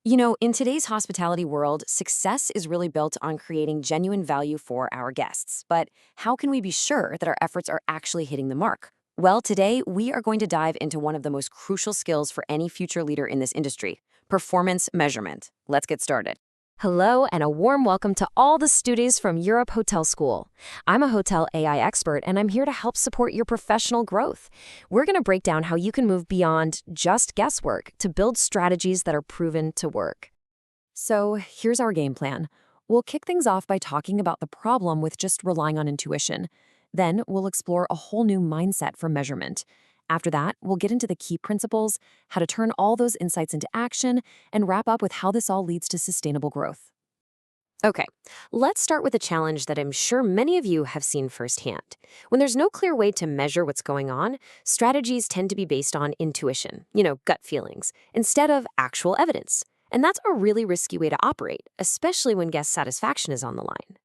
In today's hospitality world, success is really built on creating genuine value for our guests. But how can we be sure that our efforts are actually hitting the mark? Well, today we are going to dive into one of the most crucial skills for any future leader in this industry: performance measurement. Let's get started. Hello, and a warm welcome to all the students from Europe Hotel School. I'm a hotel AI expert, and I'm here to help support your professional growth. We're going to break down how you can move beyond just guesswork to build strategies that are proven to work. So, here's our game plan. We'll kick things off by talking about the problem with just relying on intuition. Then, we'll explore a whole new mindset for measurement. After that, we'll get into the key principles, how to turn all those insights into action, and wrap up with how this all leads to sustainable growth. Okay, let's start with a challenge that I'm sure many of you have seen firsthand. When there's no clear way to measure what's going on, strategies tend to be based on intuition, gut feelings, instead of actual evidence. And that's a really risky way to operate, especially when guest satisfaction is on the line.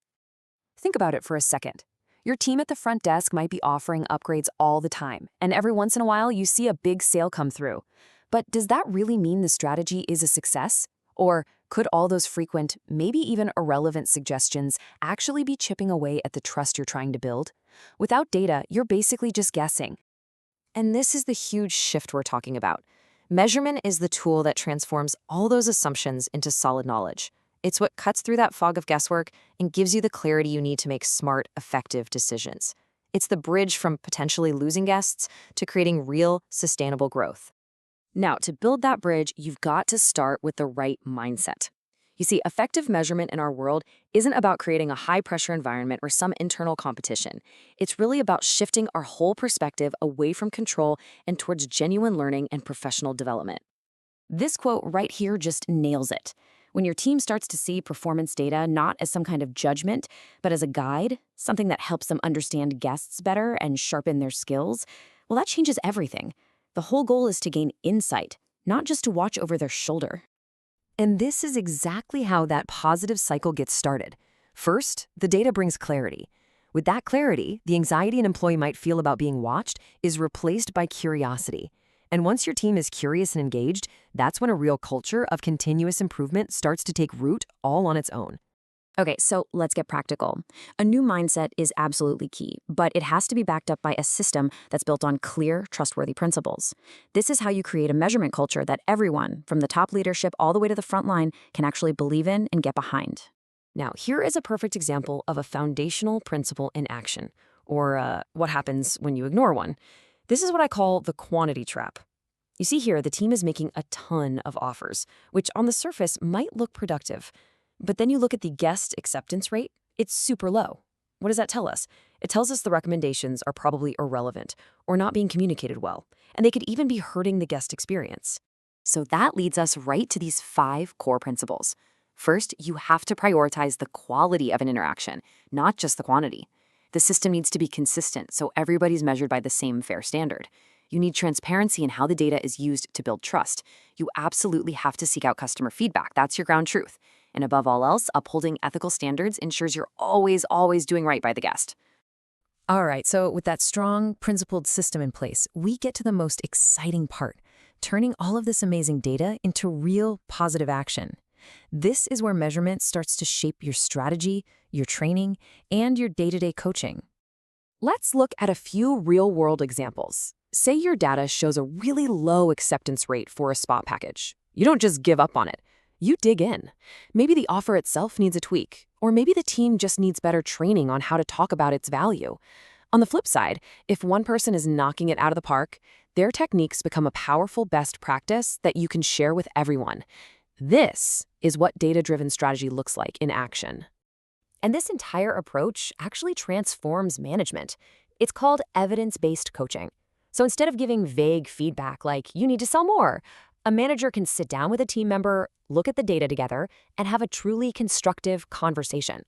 Think about it for a second. Your team at the front desk might be offering upgrades all the time, and every once in a while you see a big sale come through. But does that really mean the strategy is a success? Or could all those frequent, maybe even irrelevant suggestions actually be chipping away at the trust you're trying to build? Without data, you're basically just guessing. And this is the huge shift we're talking about. Measurement is the tool that transforms all those assumptions into solid knowledge. It's what cuts through that fog of guesswork and gives you the clarity you need to make smart, effective decisions. It's the bridge from potentially losing guests to creating real, sustainable growth. Now, to build that bridge, you've got to start with the right mindset. You see, effective measurement in our world isn't about creating a high-pressure environment or some internal competition. It's really about shifting our whole perspective away from control and towards genuine learning and professional development. This quote right here just nails it. When your team starts to see performance data not as some kind of judgment, but as a guide, something that helps them understand guests better and sharpen their skills, well, that changes everything. The whole goal is to gain insight, not just to watch over their shoulder. And this is exactly how that positive cycle gets started. First, the data brings clarity. With that clarity, the anxiety an employee might feel about being watched is replaced by curiosity. And once your team is curious and engaged, that's when a real culture of continuous improvement starts to take root all on its own. Okay, so let's get practical. A new mindset is absolutely key, but it has to be backed up by a system that's built on clear, trustworthy principles. This is how you create a measurement culture that everyone, from the top leadership all the way to the front line, can actually believe in and get behind. Now, here is a perfect example of a foundational principle in action, or what happens when you ignore one. This is what I call the quantity trap. You see here, the team is making a ton of offers, which on the surface might look productive. But then you look at the guest acceptance rate, it's super low. What does that tell us? It tells us the recommendations are probably irrelevant or not being communicated well, and they could even be hurting the guest experience. So that leads us right to these 5 core principles. First, you have to prioritize the quality of an interaction, not just the quantity. The system needs to be consistent, so everybody's measured by the same fair standard. You need transparency in how the data is used to build trust. You absolutely have to seek out customer feedback. That's your ground truth. And above all else, upholding ethical standards ensures you're always doing right by the guest. All right, so with that strong, principled system in place, we get to the most exciting part, turning all of this amazing data into real positive action. This is where measurement starts to shape your strategy, your training, and your day-to-day coaching. Let's look at a few real-world examples. Say your data shows a really low acceptance rate for a spa package. You don't just give up on it. You dig in. Maybe the offer itself needs a tweak, or maybe the team just needs better training on how to talk about its value. On the flip side, if one person is knocking it out of the park, their techniques become a powerful best practice that you can share with everyone. This is what data-driven strategy looks like in action. And this entire approach actually transforms management. It's called evidence-based coaching. So instead of giving vague feedback like, you need to sell more, a manager can sit down with a team member, look at the data together, and have a truly constructive conversation.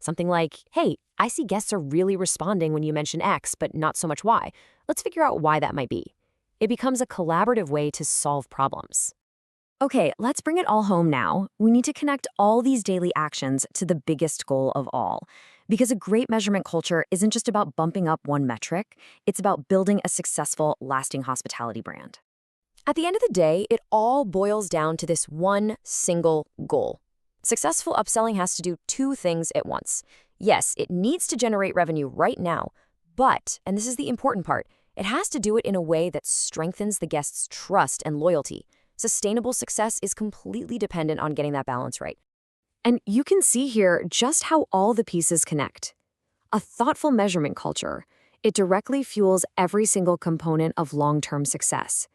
Something like, hey, I see guests are really responding when you mention X, but not so much Y. Let's figure out why that might be. It becomes a collaborative way to solve problems. Okay, let's bring it all home now. We need to connect all these daily actions to the biggest goal of all. Because a great measurement culture isn't just about bumping up one metric, it's about building a successful, lasting hospitality brand. At the end of the day, it all boils down to this one single goal. Successful upselling has to do two things at once. Yes, it needs to generate revenue right now, but, and this is the important part, it has to do it in a way that strengthens the guest's trust and loyalty. Sustainable success is completely dependent on getting that balance right. And you can see here just how all the pieces connect. A thoughtful measurement culture. It directly fuels every single component of long-term success.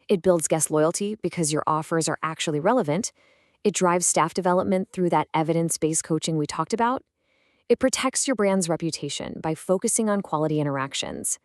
It builds guest loyalty because your offers are actually relevant. It drives staff development through that evidence-based coaching we talked about. It protects your brand's reputation by focusing on quality interactions.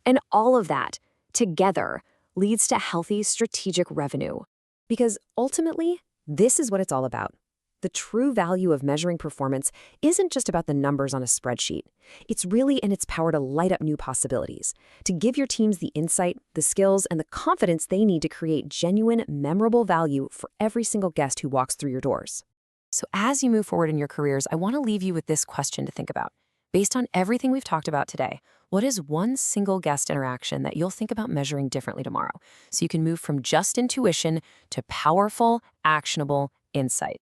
And all of that, together, leads to healthy strategic revenue. Because ultimately, this is what it's all about. The true value of measuring performance isn't just about the numbers on a spreadsheet. It's really in its power to light up new possibilities, to give your teams the insight, the skills, and the confidence they need to create genuine, memorable value for every single guest who walks through your doors. So as you move forward in your careers, I want to leave you with this question to think about. Based on everything we've talked about today, what is one single guest interaction that you'll think about measuring differently tomorrow, so you can move from just intuition to powerful, actionable insight?